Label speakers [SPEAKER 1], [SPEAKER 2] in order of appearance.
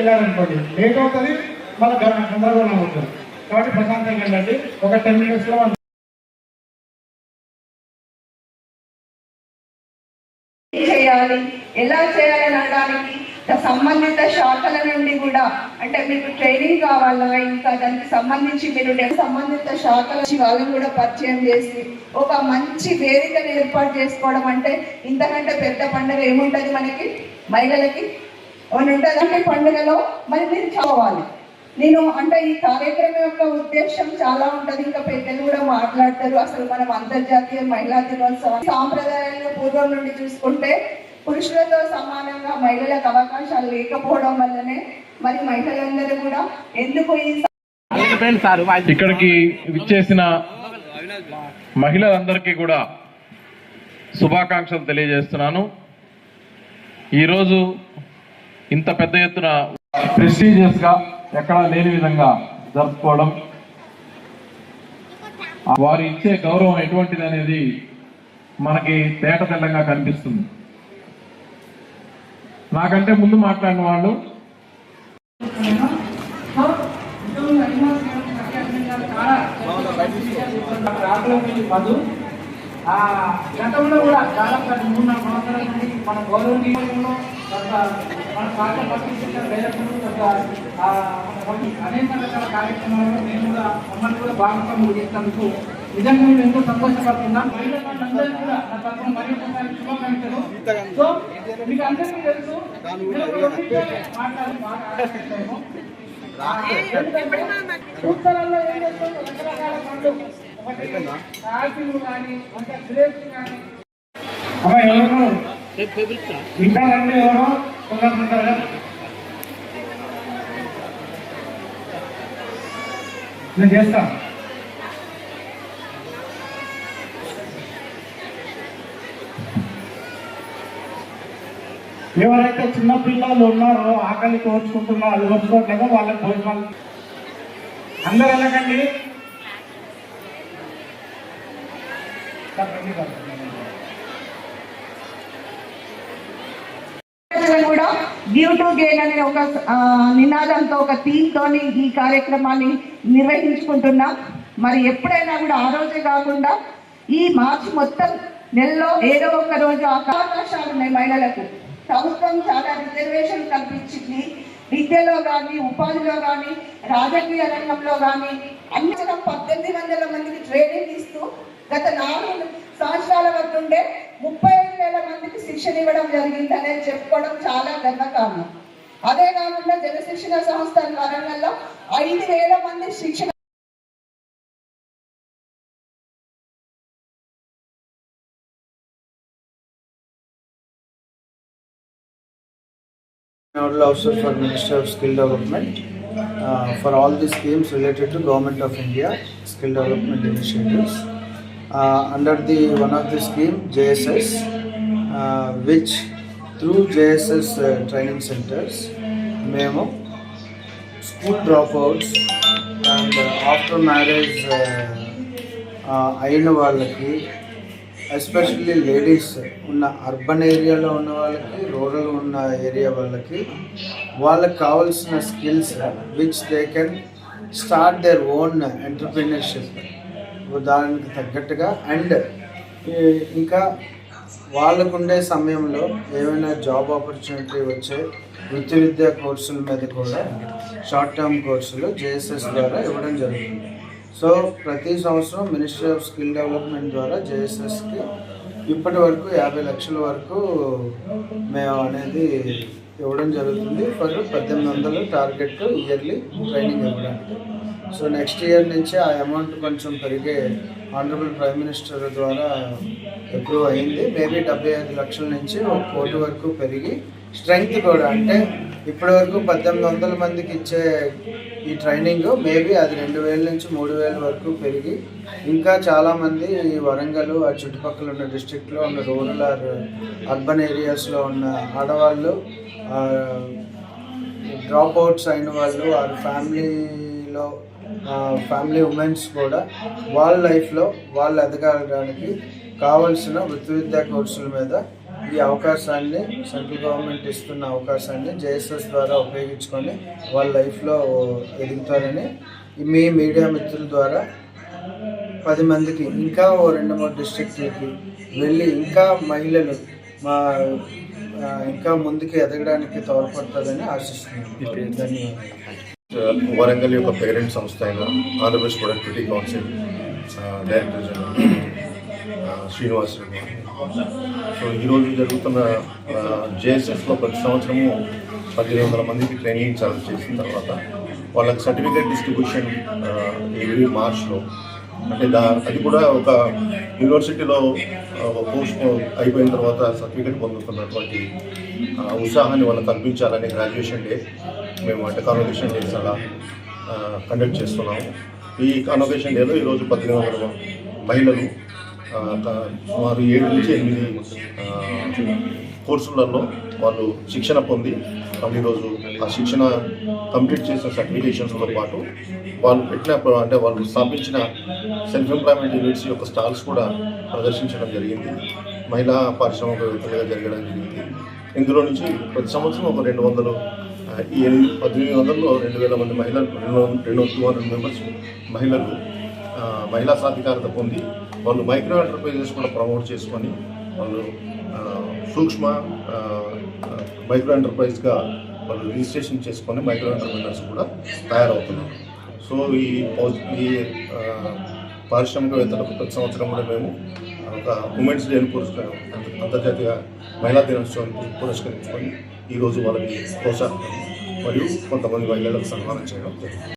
[SPEAKER 1] వెళ్ళారనుకోండి లేట్ అవుతుంది, మళ్ళీ గందరగోళం అవుతుంది. కాబట్టి ప్రశాంతంగా వెళ్ళండి. ఒక 10 minutes
[SPEAKER 2] చేయాలి, ఎలా చేయాలని అనడానికి సంబంధిత శాఖల నుండి కూడా, అంటే మీకు ట్రైనింగ్ కావాలా, ఇంకా దానికి సంబంధించి మీరు సంబంధిత శాఖల వాళ్ళని కూడా పరిచయం చేసి ఒక మంచి వేదికను ఏర్పాటు చేసుకోవడం అంటే ఇంతకంటే పెద్ద పండుగ ఏముంటుంది మనకి మహిళలకి అని ఉంటుంది. అంటే పండుగలో మరి మీరు చదవాలి. నేను అంటే ఈ కార్యక్రమం యొక్క ఉద్దేశం చాలా ఉంటుంది, ఇంకా పెద్దలు కూడా మాట్లాడతారు. అసలు మనం అంతర్జాతీయ మహిళా దినోత్సవం సాంప్రదాయాలను పూర్వం నుండి చూసుకుంటే పురుషులతో సమానంగా మహిళలకు అవకాశాలు లేకపోవడం వల్లనే మరి మహిళలందరూ కూడా ఎందుకు
[SPEAKER 3] ఇక్కడికి విచ్చేసిన మహిళలందరికీ కూడా శుభాకాంక్షలు తెలియజేస్తున్నాను. ఈరోజు ఇంత పెద్ద ఎత్తున ప్రెస్టీజియస్ గా ఎక్కడా లేని విధంగా జరుపుకోవడం, వారు ఇచ్చే గౌరవం ఎటువంటిది అనేది మనకి తేట తెల్లంగా కనిపిస్తుంది. నాకంటే ముందు మాట్లాడిన వాళ్ళు
[SPEAKER 1] గతంలో కూడా దాదాపు 3-4 సంవత్సరాల నుండి మన గౌరవనీయంలో మన పార్టీ అనేక రకాల కార్యక్రమాల్లో మేము కూడా మమ్మల్ని కూడా భాగస్వామ్యం చేసినందుకు నిజంగా మేము ఎంతో సంతోషపడుతున్నాం. మహిళలందరికీ కూడా నా తరఫున మరి ఒకసారి శుభాకాంక్షలు. సో మీకు అందరికీ తెలుసు సూత్రాల్లో ఏం చేస్తాం, రకరకాల పండ్లు, కాల్పులు కానీ అంటే గ్రేప్స్ కానీ ఎవరు ఇంకా అంటే ఎవరో కొందరు నేను చేస్తాను. ఎవరైతే చిన్న పిల్లలు ఉన్నారో ఆకలి కోర్చుకుంటున్నారో అది వచ్చుకోవట్లేదో వాళ్ళకి భోజనాలు అందరూ వెళ్ళకండి.
[SPEAKER 2] కూడా గివ్ టు గెయిన్ అనే ఒక నినాదంతో ఒక థీమ్తో ఈ కార్యక్రమాన్ని నిర్వహించుకుంటున్నాం. మరి ఎప్పుడైనా కూడా ఆ రోజే కాకుండా ఈ మార్చి మొత్తం నెలలో ఏదో ఒక రోజు అవకాశాలు ఉన్నాయి మహిళలకు. ప్రభుత్వం చాలా రిజర్వేషన్ కల్పించింది. విద్యలో కానీ, ఉపాధిలో కానీ, రాజకీయ రంగంలో కానీ అన్ని 1800 మందికి ట్రైనింగ్ ఇస్తూ గత 4 సంవత్సరాల వరకు ఉండే 35,000 మందికి శిక్షణ ఇవ్వడం జరిగింది అనేది చెప్పుకోవడం చాలా గర్వకారణం. అదే కాకుండా జనశిక్షణ సంస్థ వరంగల్లో 5,000 మంది శిక్షణ
[SPEAKER 4] Nodal Officer for Ministry of Skill Development for all the schemes related to Government of India skill development initiatives. Under the one of the scheme JSS, which through JSS training centers, memo school dropouts and after marriage అయిన వాళ్ళకి, especially ladies ఉన్న urban ఏరియాలో ఉన్న వాళ్ళకి, rural ఉన్న area వాళ్ళకి కావాల్సిన skills which they can start their own entrepreneurship దానికి తగ్గట్టుగా, అండ్ ఇంకా వాళ్ళకుండే సమయంలో ఏమైనా జాబ్ ఆపర్చునిటీ వచ్చే వృత్తి విద్యా కోర్సుల మీద కూడా షార్ట్ టర్మ్ కోర్సులు జేఎస్ఎస్ ద్వారా ఇవ్వడం జరుగుతుంది. సో ప్రతి సంవత్సరం మినిస్ట్రీ ఆఫ్ స్కిల్ డెవలప్మెంట్ ద్వారా జేఎస్ఎస్కి ఇప్పటి వరకు 50 లక్షల వరకు మేము అనేది ఇవ్వడం జరుగుతుంది. ఫర్ 1800 టార్గెట్ ఇయర్లీ ట్రైనింగ్ ఇవ్వడానికి. సో నెక్స్ట్ ఇయర్ నుంచి ఆ అమౌంట్ కొంచెం పెరిగే ఆనరబుల్ ప్రైమ్ మినిస్టర్ ద్వారా అప్రూవ్ అయింది. మేబీ 75 లక్షల నుంచి 1 కోటి వరకు పెరిగి స్ట్రెంగ్త్ కూడా, అంటే ఇప్పటి వరకు 1800 మందికి ఇచ్చే ఈ ట్రైనింగ్ మేబీ అది 2000 నుంచి 3000 వరకు పెరిగి ఇంకా చాలామంది ఈ వరంగల్ ఆ చుట్టుపక్కల ఉన్న డిస్ట్రిక్ట్లో ఉన్న రూరల్ అర్బన్ ఏరియాస్లో ఉన్న ఆడవాళ్ళు, డ్రాప్ అవుట్స్ అయిన వాళ్ళు, వాళ్ళ ఫ్యామిలీ ఉమెన్స్ కూడా వాళ్ళ లైఫ్లో వాళ్ళు ఎదగడానికి కావలసిన వృత్తి విద్యా కోర్సుల మీద ఈ అవకాశాన్ని సెంట్రల్ గవర్నమెంట్ ఇస్తున్న అవకాశాన్ని జేఎస్ఎస్ ద్వారా ఉపయోగించుకొని వాళ్ళ లైఫ్లో ఎదుగుతారని మీ మీడియా మిత్రుల ద్వారా 10 మందికి ఇంకా ఓ 2-3 డిస్ట్రిక్ట్లకి వెళ్ళి ఇంకా మహిళలు ఇంకా ముందుకు ఎదగడానికి తోడ్పడుతుందని ఆశిస్తున్నాను. ధన్యవాదాలు.
[SPEAKER 5] వరంగల్ యొక్క పేరెంట్ సంస్థ అయిన Andhra Pradesh productivity council director general Srinivas Reddy. So ఈరోజు జరుగుతున్న జేఎస్ఎస్లో ప్రతి సంవత్సరము 1800 మందికి ట్రైనింగ్ చార్జ్ చేసిన తర్వాత వాళ్ళకి సర్టిఫికేట్ డిస్ట్రిబ్యూషన్ ఎవ్రీ మార్చ్లో, అంటే అది కూడా ఒక యూనివర్సిటీలో కోర్స్ అయిపోయిన తర్వాత సర్టిఫికేట్ పొందుతున్నటువంటి ఉత్సాహాన్ని వాళ్ళకి కల్పించాలని గ్రాడ్యుయేషన్ డే మేము అంటే కాన్వకేషన్ డేస్ అలా కండక్ట్ చేస్తున్నాము. ఈ కాన్వకేషన్ డేలో ఈరోజు 1800 మహిళలు సుమారు 7 నుంచి 8 కోర్సులలో వాళ్ళు శిక్షణ పొంది ఈరోజు ఆ శిక్షణ కంప్లీట్ చేసిన సర్టిఫికేషన్స్తో పాటు వాళ్ళు అంటే వాళ్ళు స్థాపించిన సెల్ఫ్ ఎంప్లాయ్మెంట్ యూనిట్స్ యొక్క స్టాల్స్ కూడా ప్రదర్శించడం జరిగింది. మహిళా పారిశ్రామికవేత్తలుగా జరగడం జరిగింది. ఇందులో నుంచి ప్రతి సంవత్సరం ఒక 200 ఈ 1800లో 2000 మంది మహిళలు 200 మెంబర్స్ మహిళలు మహిళా సాధికారత పొంది వాళ్ళు మైక్రో ఎంటర్ప్రైజెస్ కూడా ప్రమోట్ చేసుకొని వాళ్ళు సూక్ష్మ మైక్రో ఎంటర్ప్రైజ్గా వాళ్ళు రిజిస్ట్రేషన్ చేసుకొని మైక్రో ఎంటర్ప్రైనర్స్ కూడా తయారవుతున్నారు. సో ఈ పారిశ్రామికవేత్తలకు ప్రతి సంవత్సరం కూడా మేము ఒక ఉమెన్స్ డేని అంతర్జాతీయ మహిళా దినోత్సవాన్ని పురస్కరించుకొని ఈరోజు వాళ్ళకి ప్రోత్సాహం మరియు కొంతమంది మహిళలకు సన్మానం చేయడం జరిగింది.